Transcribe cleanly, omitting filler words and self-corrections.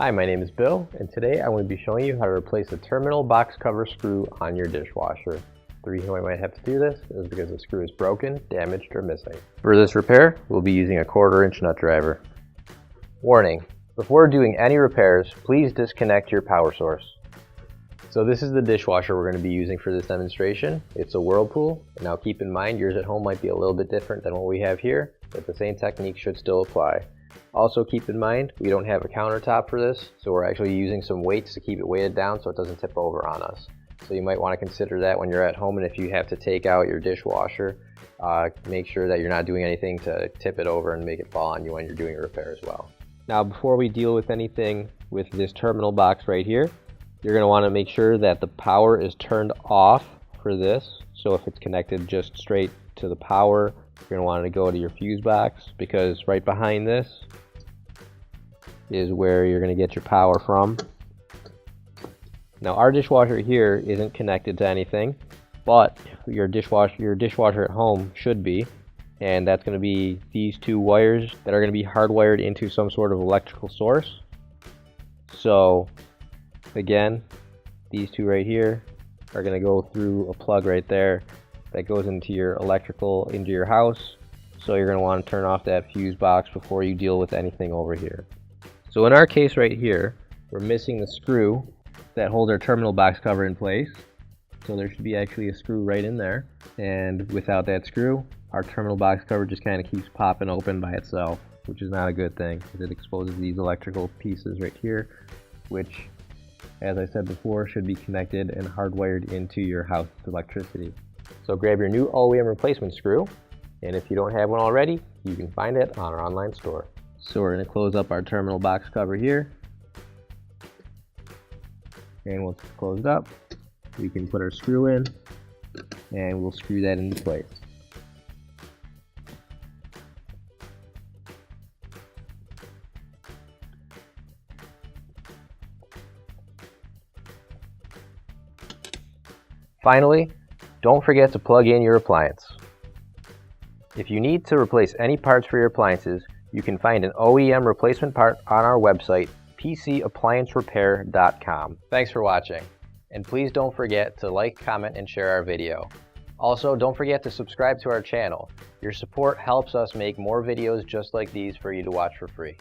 Hi, my name is Bill, and today I'm going to be showing you how to replace a terminal box cover screw on your dishwasher. The reason why I might have to do this is because the screw is broken, damaged, or missing. For this repair, we'll be using a 1/4-inch nut driver. Warning: before doing any repairs, please disconnect your power source. So this is the dishwasher we're going to be using for this demonstration. It's a Whirlpool. Now keep in mind, yours at home might be a little bit different than what we have here, but the same technique should still apply. Also keep in mind, we don't have a countertop for this, so we're actually using some weights to keep it weighted down so it doesn't tip over on us. So you might want to consider that when you're at home, and if you have to take out your dishwasher, make sure that you're not doing anything to tip it over and make it fall on you when you're doing a repair as well. Now before we deal with anything with this terminal box right here, you're going to want to make sure that the power is turned off for this. So if it's connected just straight to the power, you're going to want to go to your fuse box, because right behind this is where you're going to get your power from. Now our dishwasher here isn't connected to anything, but your dishwasher at home should be, and that's going to be these two wires that are going to be hardwired into some sort of electrical source. So again, these two right here are going to go through a plug right there that goes into your electrical into your house. So you're going to want to turn off that fuse box before you deal with anything over here. So in our case right here, we're missing the screw that holds our terminal box cover in place. So there should be actually a screw right in there, and without that screw, our terminal box cover just kind of keeps popping open by itself, which is not a good thing because it exposes these electrical pieces right here, which, as I said before, should be connected and hardwired into your house electricity. So grab your new OEM replacement screw, and if you don't have one already, you can find it on our online store. So we're going to close up our terminal box cover here, and once it's closed up, we can put our screw in, and we'll screw that into place. Finally, don't forget to plug in your appliance. If you need to replace any parts for your appliances, you can find an OEM replacement part on our website, PCApplianceRepair.com. Thanks for watching, and please don't forget to like, comment, and share our video. Also, don't forget to subscribe to our channel. Your support helps us make more videos just like these for you to watch for free.